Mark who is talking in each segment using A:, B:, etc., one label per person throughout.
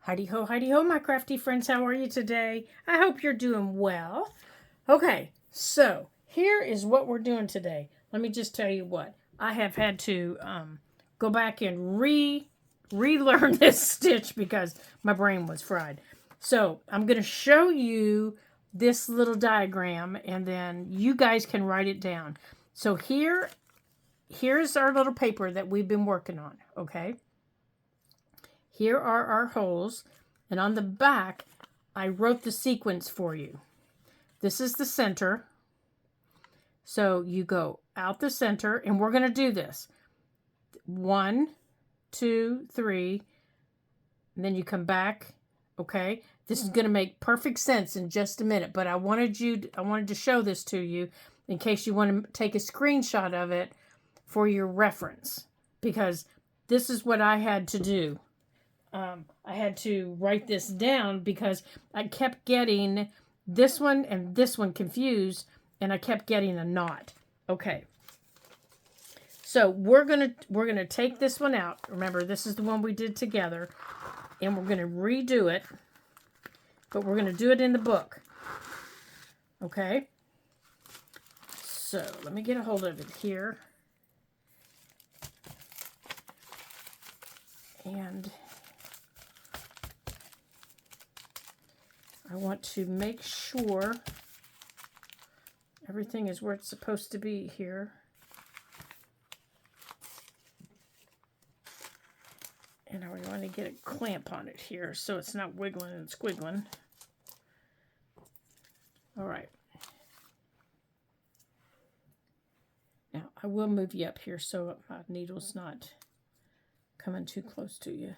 A: Heidi ho, my crafty friends. How are you today? I hope you're doing well. Okay, so here is what we're doing today. Let me just tell you what. I have had to go back and relearn this stitch because my brain was fried. So I'm going to show you this little diagram and then you guys can write it down. So here's our little paper that we've been working on, okay? Here are our holes, and on the back, I wrote the sequence for you. This is the center. So you go out the center, and we're going to do this. 1, 2, 3, and then you come back, okay? This is going to make perfect sense in just a minute, but I wanted to show this to you in case you want to take a screenshot of it for your reference, because this is what I had to do. I had to write this down because I kept getting this one and this one confused, and I kept getting a knot. Okay. So we're gonna take this one out. Remember, this is the one we did together, and we're gonna redo it, but we're gonna do it in the book. Okay. So let me get a hold of it here, and I want to make sure everything is where it's supposed to be here. And I want to get a clamp on it here so it's not wiggling and squiggling. All right. Now, I will move you up here so my needle's not coming too close to you.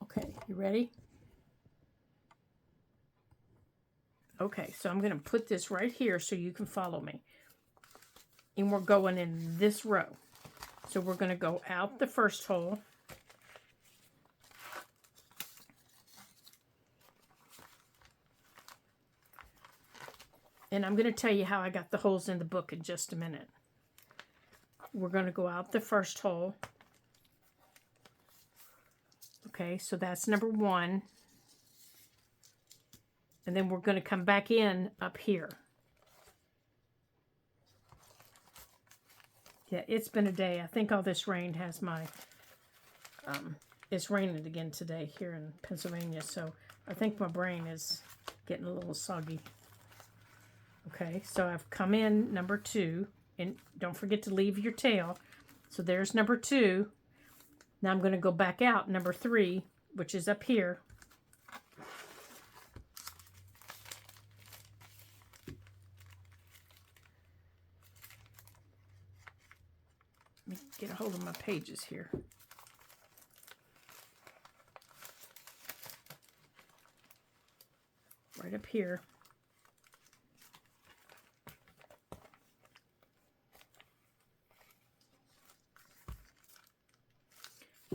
A: Okay, you ready? Okay, so I'm going to put this right here so you can follow me. And we're going in this row. So we're going to go out the first hole. And I'm going to tell you how I got the holes in the book in just a minute. We're going to go out the first hole. Okay, so that's number 1. And then we're going to come back in up here. Yeah, it's been a day. I think all this rain has my... it's raining again today here in Pennsylvania, so I think my brain is getting a little soggy. Okay, so I've come in number 2, and don't forget to leave your tail. So there's number 2. Now I'm going to go back out number 3, which is up here. Let me get a hold of my pages here. Right up here.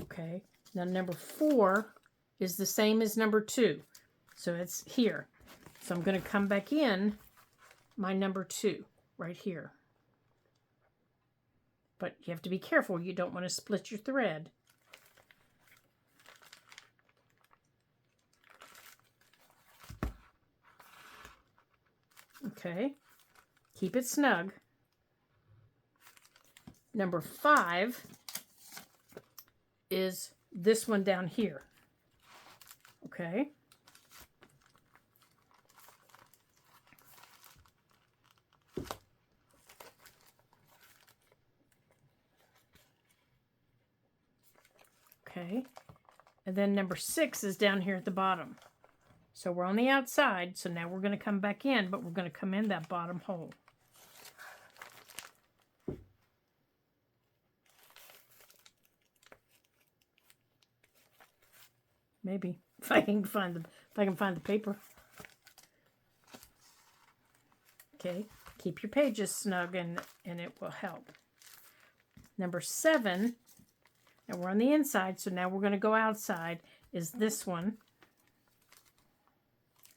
A: Okay, now number 4 is the same as number 2. So it's here. So I'm going to come back in my number 2 right here. But you have to be careful. You don't want to split your thread. Okay, keep it snug. Number 5 is this one down here. Okay. Okay. And then number 6 is down here at the bottom. So we're on the outside, so now we're going to come back in, but we're going to come in that bottom hole. Maybe if I can find the paper. Okay, keep your pages snug and it will help. Number 7, and we're on the inside, so now we're going to go outside, is this one.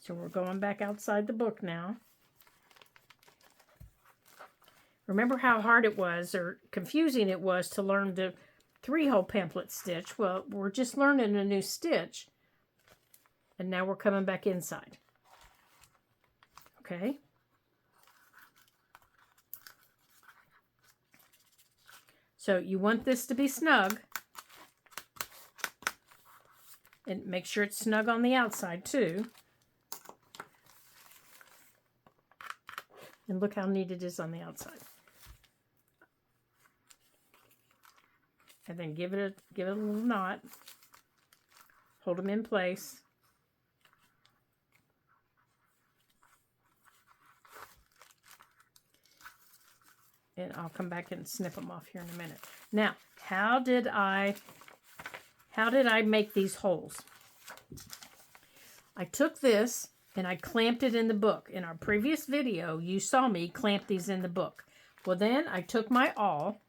A: So we're going back outside the book now. Remember how hard it was, or confusing it was, to learn the 3-hole pamphlet stitch? Well, we're just learning a new stitch, And now we're coming back inside. Okay. So you want this to be snug. And make sure it's snug on the outside too. And look how neat it is on the outside. And then give it a little knot. Hold them in place. And I'll come back and snip them off here in a minute. Now, how did I make these holes? I took this and I clamped it in the book. In our previous video, you saw me clamp these in the book. Well, then I took my awl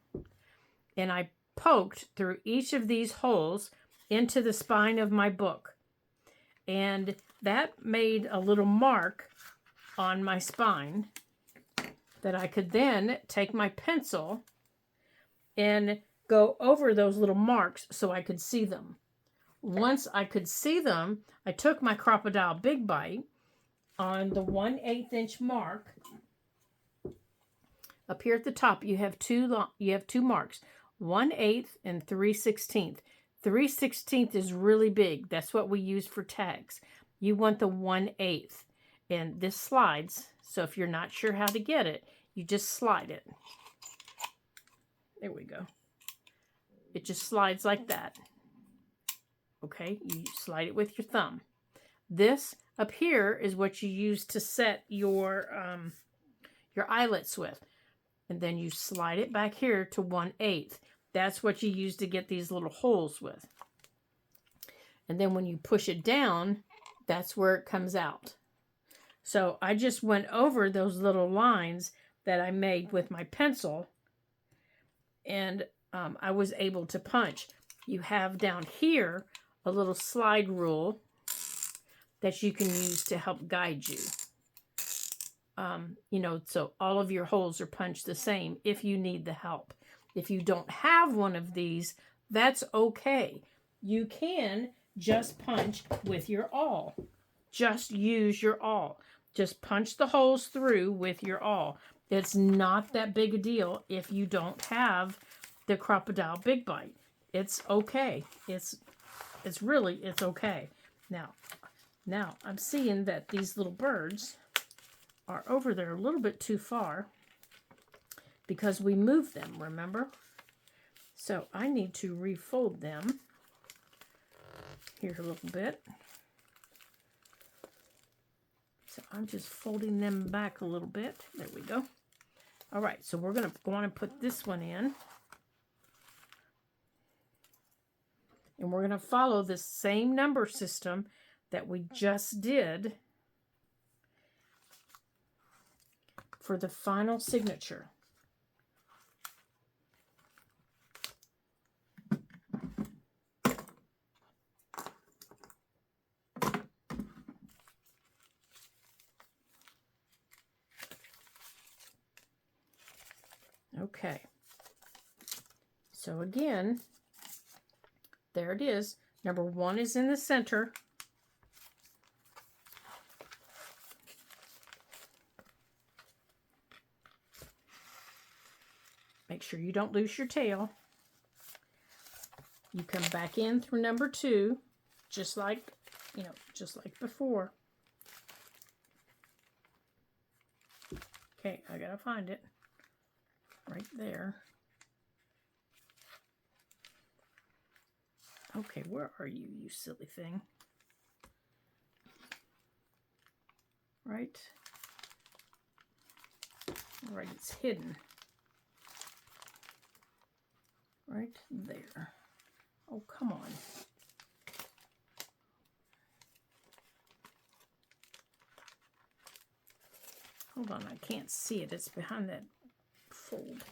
A: and I poked through each of these holes into the spine of my book. And that made a little mark on my spine that I could then take my pencil and go over those little marks so I could see them. Once I could see them, I took my Crocodile Big Bite on the 1/8 inch mark. Up here at the top, you have two marks, 1/8 and 3/16. 3/16 is really big. That's what we use for tags. You want the 1/8, and this slides. So if you're not sure how to get it, you just slide it. There we go. It just slides like that. Okay, you slide it with your thumb. This up here is what you use to set your eyelets with. And then you slide it back here to 1/8. That's what you use to get these little holes with. And then when you push it down, that's where it comes out. So I just went over those little lines that I made with my pencil, and I was able to punch. You have down here a little slide rule that you can use to help guide you. You know, so all of your holes are punched the same if you need the help. If you don't have one of these, that's okay. You can just punch with your awl. Just use your awl. Just punch the holes through with your awl. It's not that big a deal if you don't have the Crocodile Big Bite. It's okay. It's okay. Now I'm seeing that these little birds are over there a little bit too far because we moved them, remember? So I need to refold them here a little bit. So I'm just folding them back a little bit. There we go. All right, so we're going to go on and put this one in. And we're going to follow the same number system that we just did for the final signature. Okay, so again, there it is. Number 1 is in the center. Make sure you don't lose your tail. You come back in through number 2, just like before. Okay, I gotta find it. Right there. Okay, where are you, you silly thing? Right? Right, it's hidden. Right there. Oh, come on. Hold on, I can't see it. It's behind that fold.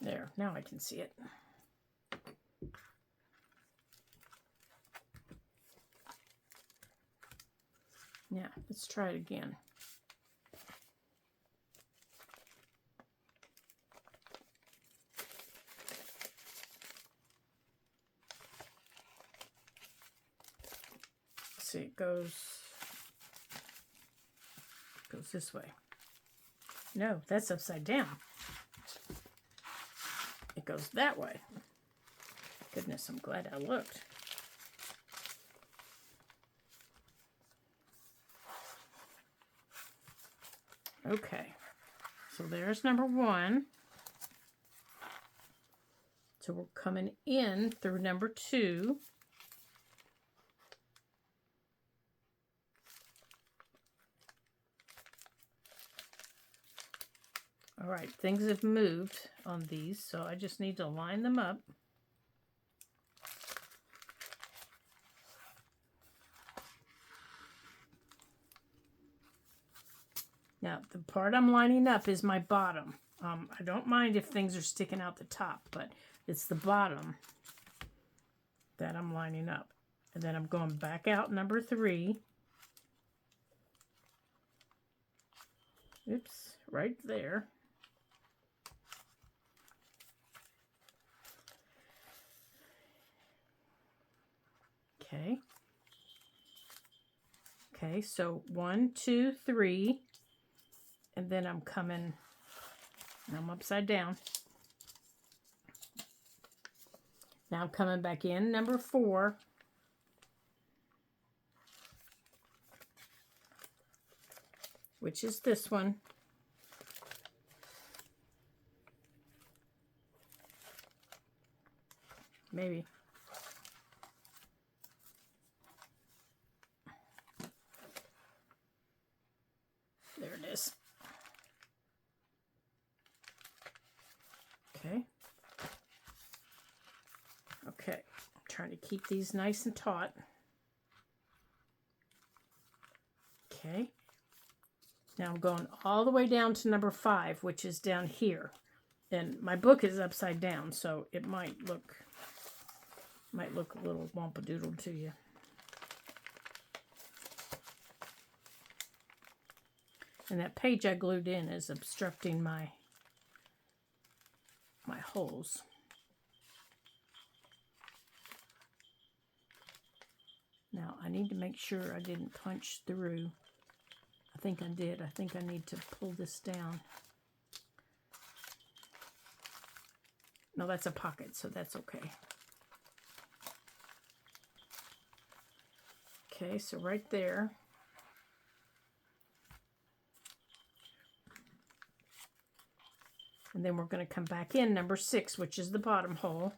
A: There, now I can see it. Yeah, let's try it again. see, it goes this way. No, that's upside down. It goes that way. Goodness, I'm glad I looked. Okay, so there's number 1. So we're coming in through number 2. All right, things have moved on these, so I just need to line them up. Now, the part I'm lining up is my bottom. I don't mind if things are sticking out the top, but it's the bottom that I'm lining up. And then I'm going back out number 3. Oops, right there. Okay. Okay, so 1, 2, 3. And then I'm coming, I'm upside down. Now I'm coming back in number 4. Which is this one. Maybe. There it is. Okay. Okay. I'm trying to keep these nice and taut. Okay. Now I'm going all the way down to number 5, which is down here. And my book is upside down, so it might look a little whompadoodle to you. And that page I glued in is obstructing my holes. Now I need to make sure I didn't punch through. I think I did. I think I need to pull this down. No, that's a pocket, so that's okay. Okay, so right there. And then we're going to come back in number 6, which is the bottom hole.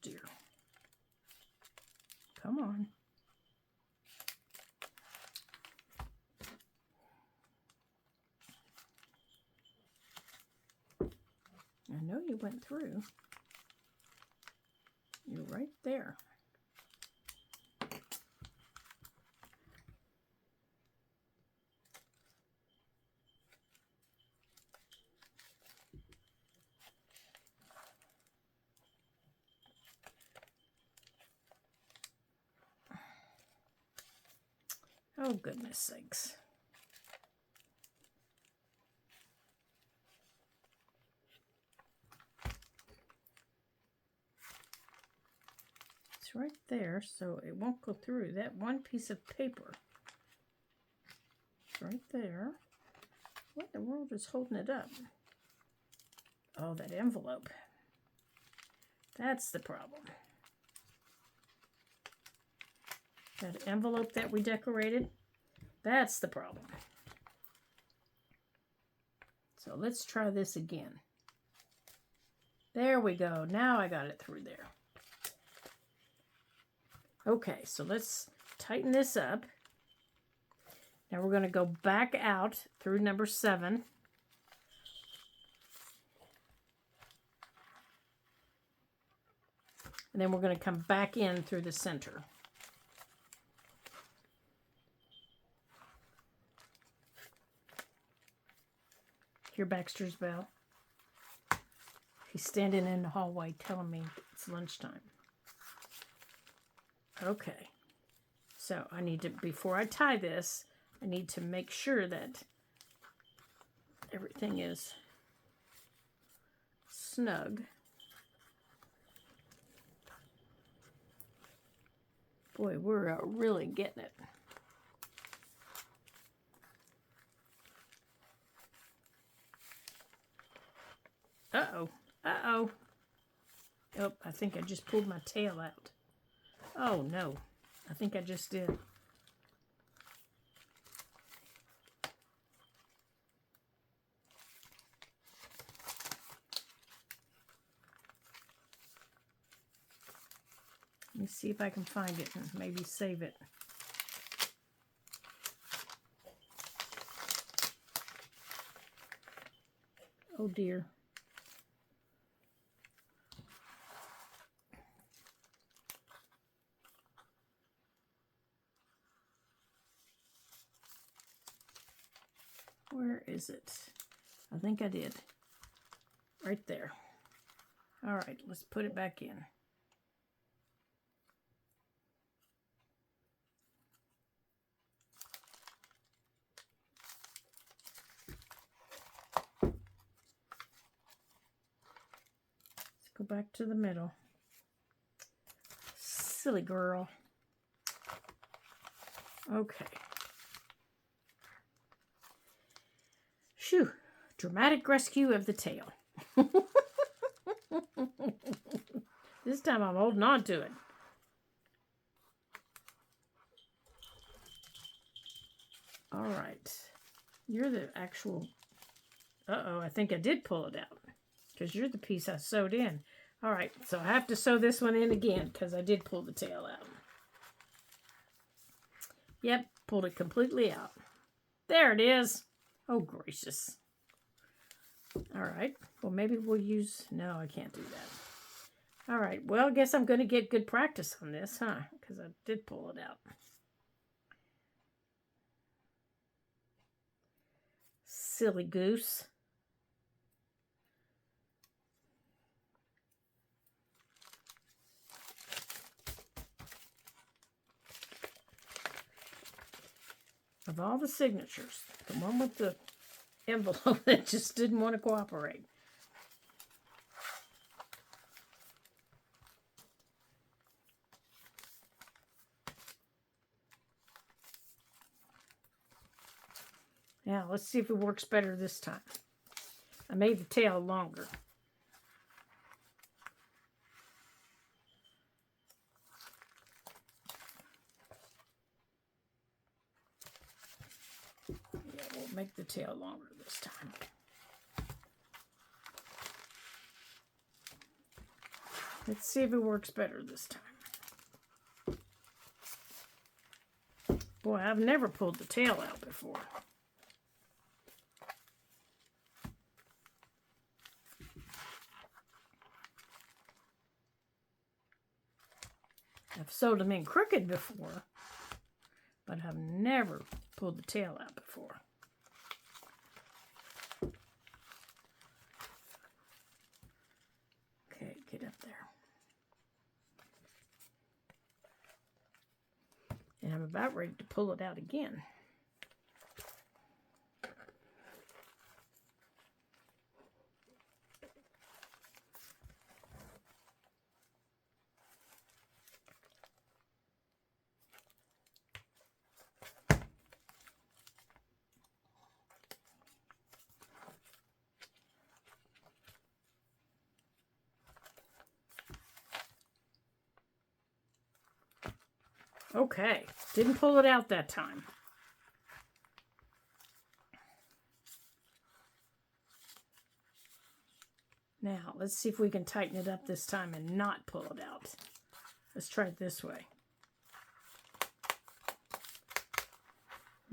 A: Dear. Come on. I know you went through. You're right there. Oh, goodness sakes. It's right there, so it won't go through. That one piece of paper. It's right there. What in the world is holding it up? Oh, that envelope. That's the problem. That envelope that we decorated, that's the problem. So let's try this again. There we go. Now I got it through there. Okay, so let's tighten this up. Now we're going to go back out through number 7. And then we're going to come back in through the center. Hear Baxter's bell? He's standing in the hallway telling me it's lunchtime. Okay. So I need to, before I tie this, I need to make sure that everything is snug. Boy, we're really getting it. Uh-oh. Uh-oh. Oh, I think I just pulled my tail out. Oh, no. I think I just did. Let me see if I can find it and maybe save it. Oh, dear. Where is it? I think I did. Right there. All right, let's put it back in. Go back to the middle. Silly girl. Okay. Shoo. Dramatic rescue of the tail. This time I'm holding on to it. All right. You're the actual... Uh-oh, I think I did pull it out. Because you're the piece I sewed in. All right, so I have to sew this one in again because I did pull the tail out. Yep, pulled it completely out. There it is. Oh, gracious. All right, well, maybe we'll use... No, I can't do that. All right, well, I guess I'm going to get good practice on this, huh? Because I did pull it out. Silly goose. Of all the signatures, the one with the envelope that just didn't want to cooperate. Now, let's see if it works better this time. I made the tail longer. Yeah, we'll make the tail longer this time. Let's see if it works better this time. Boy, I've never pulled the tail out before. I've sewed them in crooked before, but I've never pulled the tail out before. Okay, get up there. And I'm about ready to pull it out again. Okay, didn't pull it out that time. Now, let's see if we can tighten it up this time and not pull it out. Let's try it this way.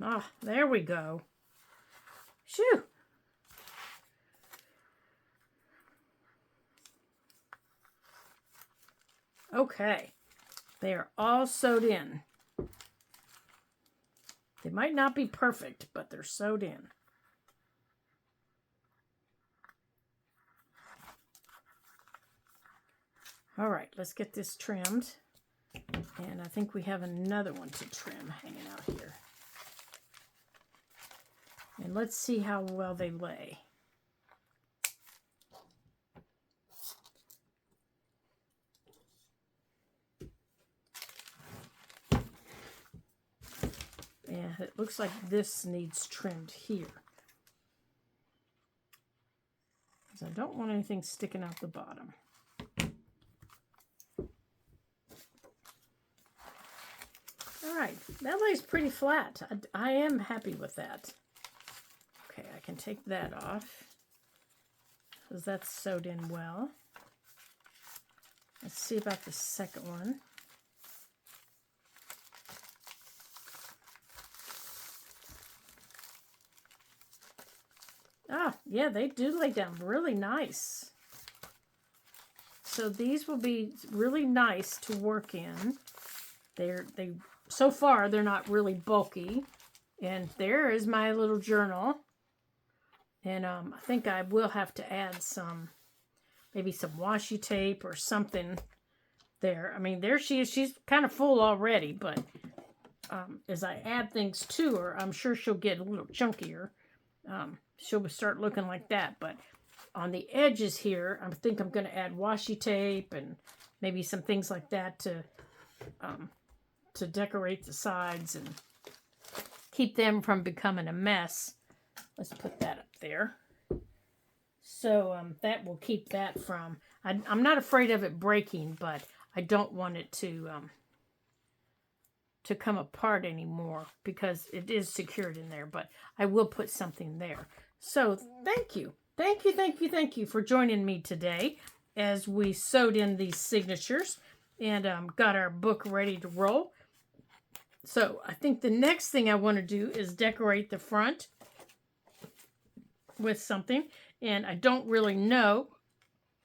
A: Ah, there we go. Shoo! Okay, they are all sewed in. They might not be perfect, but they're sewed in. All right, let's get this trimmed. And I think we have another one to trim hanging out here. And let's see how well they lay. And it looks like this needs trimmed here. Because I don't want anything sticking out the bottom. All right, that lays pretty flat. I am happy with that. Okay, I can take that off because that's sewed in well. Let's see about the second one. Ah, yeah, they do lay down really nice. So these will be really nice to work in. So far, they're not really bulky. And there is my little journal. And I think I will have to add maybe some washi tape or something there. I mean, there she is. She's kind of full already, but as I add things to her, I'm sure she'll get a little chunkier. She'll start looking like that. But on the edges here, I think I'm going to add washi tape and maybe some things like that to decorate the sides and keep them from becoming a mess. Let's put that up there. So that will keep that from, I'm not afraid of it breaking, but I don't want it to come apart anymore because it is secured in there, but I will put something there. So thank you. Thank you for joining me today as we sewed in these signatures and got our book ready to roll. So I think the next thing I want to do is decorate the front with something. And I don't really know.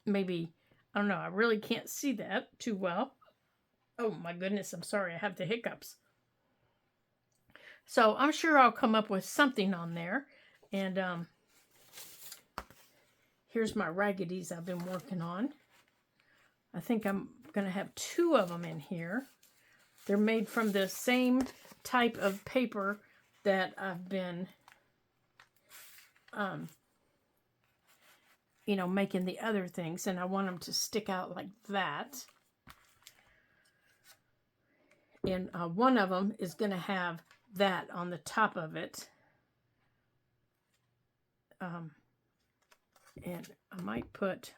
A: Maybe, I don't know. I really can't see that too well. Oh my goodness, I'm sorry. I have the hiccups. So I'm sure I'll come up with something on there. And here's my raggeties I've been working on. I think I'm going to have 2 of them in here. They're made from the same type of paper that I've been, making the other things. And I want them to stick out like that. And one of them is going to have that on the top of it. And I might put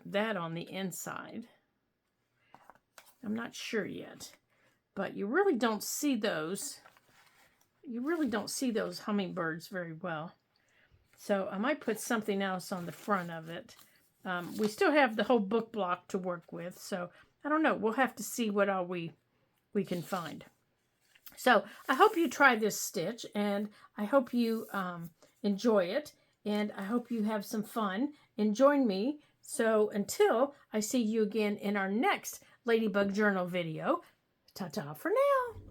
A: that on the inside. I'm not sure yet. But you really don't see those. You really don't see those hummingbirds very well. So I might put something else on the front of it. We still have the whole book block to work with. So I don't know. We'll have to see what all we can find. So I hope you try this stitch. And I hope you enjoy it. And I hope you have some fun and join me. So until I see you again in our next Ladybug Journal video, ta-ta for now.